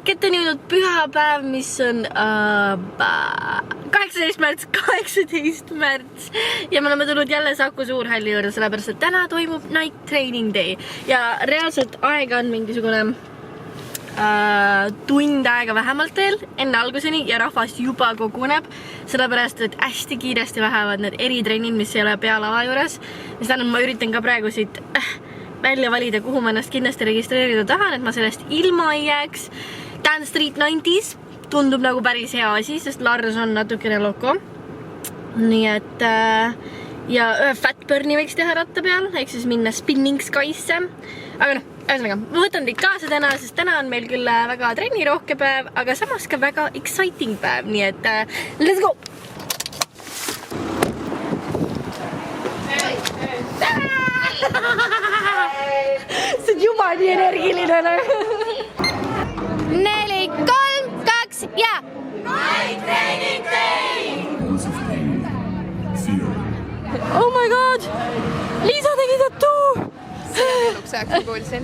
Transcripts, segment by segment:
kätte on jõudnud pühapäev, mis on 18. märts ja me oleme tulnud jälle Saku Suurhalli juurde, sellepärast et täna toimub night training day ja reaalselt aega on mingisugune tund aega vähemalt veel enne alguseni ja rahvast juba koguneb, sellepärast et hästi kiiresti lähevad need eritrennid, mis ei ole pealava juures, mis tähendab, ma üritan ka praegu siit välja valida, kuhu ma ennast kindlasti registreerida tahan, et ma sellest ilma ei jääks. Dance Street 90s tundub nagu päris hea asi, sest Lars on natukene loko. Nii et ja Fatburni võiks teha ratta peal, ehk siis minna Spinning Skysse. Aga noh, ühesõnaga, ma võtan teid kaasa täna, sest täna on meil küll väga trennirohke päev, aga samas ka väga exciting päev, nii et let's go! See on juba nii energiline. 4, 3, 2 ja! Night training day! Oh my god! Liisa tegi tattoo! Seda eluks ajaks ma kuulsin.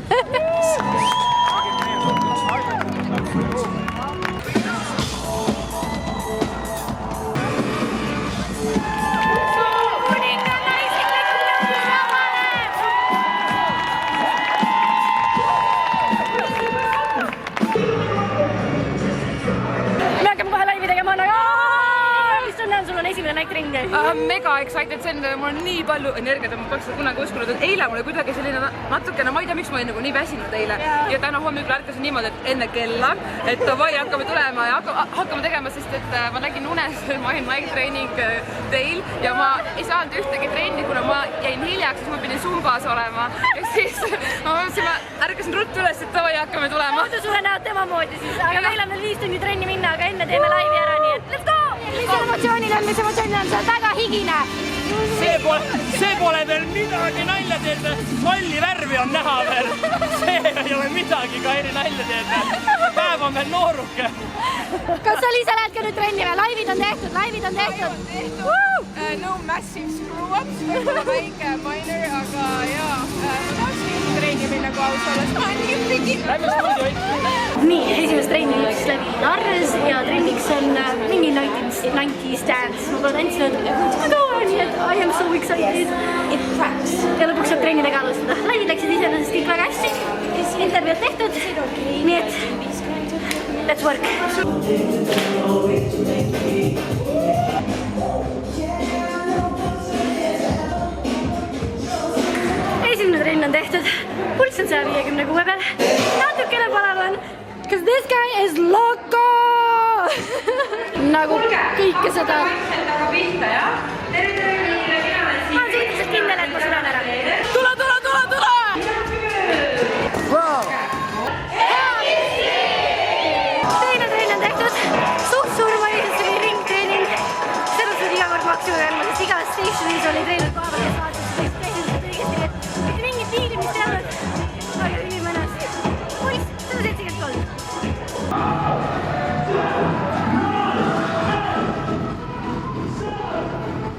Mega excited, see on, mul on nii palju energiat, ma poleks seda kunagi uskunud, et eile mul oli kuidagi selline natukene, ma ei tea, miks ma olin nagu nii väsinud eile ja täna hommikul ärkasin niimoodi, et enne kella, et davai, hakkame tulema ja hakkame tegema, sest et ma nägin unes, ma olin night training teil ja ma ei saanud ühtegi trenni, kuna ma jäin hiljaks, siis ma pidin Zumbas olema ja siis ma ärkasin ruttu üles, et davai, hakkame tulema. Oodu sulle näod tema moodi siis, aga meil on veel 5 tundi trenni minna, aga enne teeme laivi ära, nii et let's go! Mis emotsioonil on, see on väga higine. See pole veel midagi nalja teed, malli värvi on näha veel. See ei ole midagi ka eri nalja teed. Päev on veel nooruke. Kas sa Liisa lähed ka nüüd trenni või? Laivid on tehtud. No massive screw-ups, võib-olla väike minor, aga jaa, ma tahaksin trenni minna kui aus olles. Ma olen nii prigin. Lähme stuudio. Nii, esimest trenni üks läbi Lars ja trenniks on mingi 90s dance. Ma pole tantsinud nii et I am so excited. It cracks. Ja lõpuks saab trennidega alustada. Laivid läksid iseenesest kõik väga hästi. Intervjuud tehtud. Nii et let's work. Esimene trenn on tehtud. Pulss on 156 peal. Natukene palav on. Because this guy is loco! Nagu kõike seda. Ma olen suhteliselt kindel, et ma suren ära. Tule! Teine trenn on tehtud. Suht surmaises oli ringtreening. Sellest oli iga kord maksimum jälma, sest igas stationis oli treener kohapeal, kes vaatas õigesti. Mitte mingit tiigrimist ei olnud. Aga ülimõnes. Pulss 173.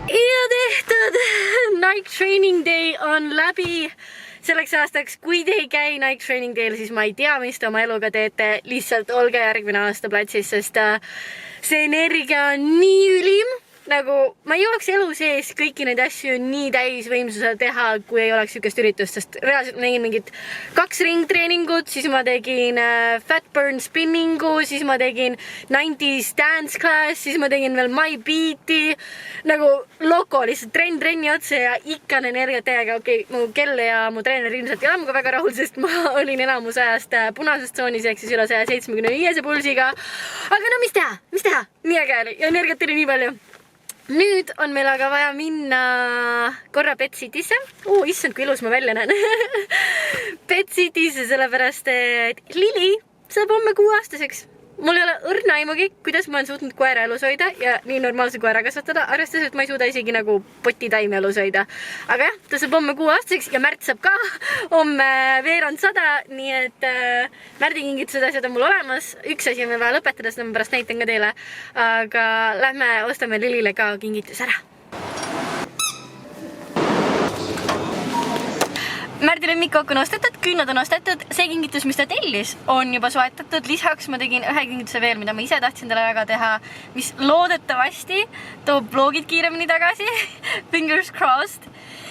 Ja tehtud! Night training day on läbi. Selleks aastaks, kui te ei käi night training day'l, siis ma ei tea, mis te oma eluga teete. Lihtsalt olge järgmine aasta platsis, sest see energia on nii ülim. Nagu ma ei jõuaks elu sees kõiki neid asju nii täisvõimsusel teha, kui ei oleks sükest üritust, sest reaalselt nägin mingit 2 ringtreeningut, siis ma tegin Fatburn spinningu, siis ma tegin 90s dance class, siis ma tegin veel My Beat'i, nagu loko, lihtsalt trenni otsa ja ikka on energiat täiega. Okei, mu kelle ja mu treener ilmselt ei ole muga väga rahul, sest ma olin enamus ajast punases tsoonis, ehk siis üle 175 pulsiga. Aga no mis teha? Nii äge oli ja energiat oli nii palju. Nüüd on meil aga vaja minna korra Pet Citysse. Issand, kui ilus ma välja näen. Pet Citysse, sellepärast, et Lili saab homme 6-aastaseks. Mul ei ole õrna aimugi, kuidas ma olen suutnud koera elus hoida ja nii normaalse koera kasvatada, arvestades, et ma ei suuda isegi nagu potitaime elus hoida. Aga jah, ta saab homme 6-aastaseks ja Märt saab ka homme veerand 100, nii et Märdi kingitused asjad on mul olemas. Üks asi on meil vaja lõpetada, seda ma pärast näitan ka teile. Aga lähme ostame Lilile ka kingitus ära. Märdil lemmikkook on ostetud, küünlad on ostetud, see kingitus, mis ta tellis, on juba soetatud. Lisaks ma tegin ühe kingituse veel, mida ma ise tahtsin talle väga teha, mis loodetavasti toob vlogid kiiremini tagasi. Fingers crossed.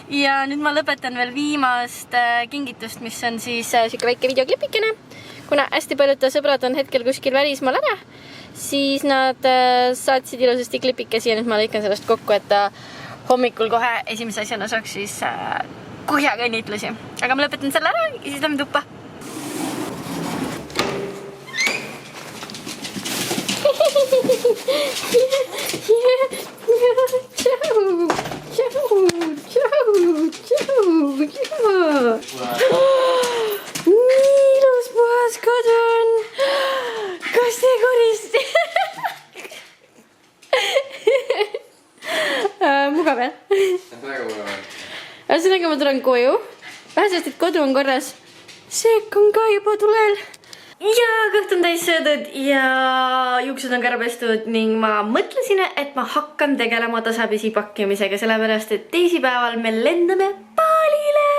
Ja nüüd ma lõpetan veel viimast kingitust, mis on siis siuke väike videoklipikene. Kuna hästi paljud ta sõbrad on hetkel kuskil välismaal ära, siis nad saatsid ilusasti klipikesi ja nüüd ma lõikan sellest kokku, et ta hommikul kohe esimese asjana saaks siis kuhjaga õnnitlusi. Aga ma lõpetan selle ära ja siis lähme tuppa. Nii ilus puhas kodu on. Kas te koristi? Mugav, jah? Väga mugav. Ühesõnaga ma tulen koju. Vähesest, et kodu on korras. Seek on ka juba tulel. Ja kõht on täis söödud ja juuksed on ka ära pestud ning ma mõtlesin, et ma hakkan tegelema tasapisi pakkimisega, sellepärast, et teisipäeval me lendame Balile.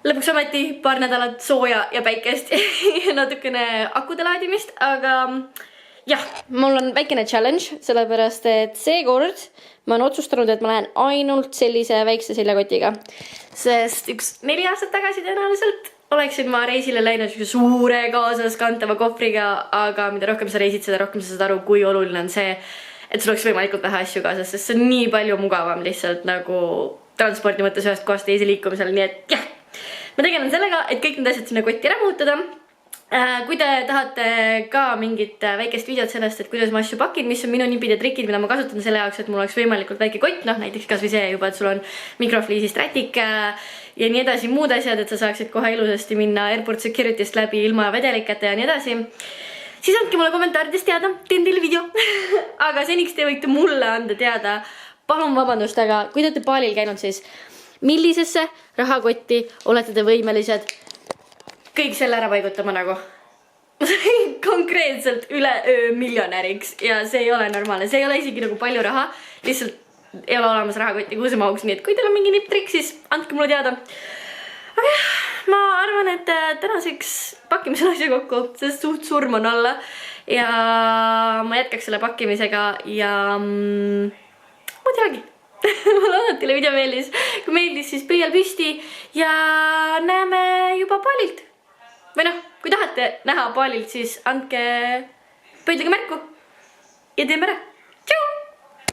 Lõpuks ometi paar nädalat sooja ja päikest ja natukene akude laadimist, aga jah, mul on väikene challenge, sellepärast, et seekord ma olen otsustanud, et ma lähen ainult sellise väikse seljakotiga. Sest 4 aastat tagasi tõenäoliselt oleksin ma reisile läinud suure kaasas kantava kohvriga, aga mida rohkem sa reisid, seda rohkem sa saad aru, kui oluline on see, et sul oleks võimalikult vähe asju kaasas, sest see on nii palju mugavam lihtsalt nagu transpordi mõttes ühest kohast teise liikumisel, nii et jah. Ma tegelen sellega, et kõik need asjad sinna kotti ära muutuda. Kui te tahate ka mingit väikest videot sellest, et kuidas ma asju pakin, mis on minu nipid ja trikid, mida ma kasutan selle jaoks, et mul oleks võimalikult väike kott, näiteks kas või see juba, et sul on mikrofliisist rätik ja nii edasi muud asjad, et sa saaksid kohe ilusasti minna Airport Security'st läbi ilma vedelikete ja nii edasi, siis andke mulle kommentaarides teada, teen teile video. Aga seniks te võite mulle anda teada, palun vabandust, aga kui te olete Balil käinud, siis millisesse rahakotti olete te võimelised kõik selle ära paigutama nagu konkreetselt üle miljonäriks ja see ei ole normaalne, see ei ole isegi nagu palju raha, lihtsalt ei ole olemas rahakotti, kuhu see mahuks, nii et kui teil on mingi nipp-trik, siis andke mulle teada. Aga jah, ma arvan, et tänaseks pakkimisel asja kokku, sest suht surm on alla ja ma jätkaks selle pakkimisega ja ma teagi. Ma loodan, et teile video meeldis. Kui meeldis, siis pöial püsti ja näeme juba Balilt. Või noh, kui tahate näha Balilt, siis andke, pöidlige märku ja teeme ära.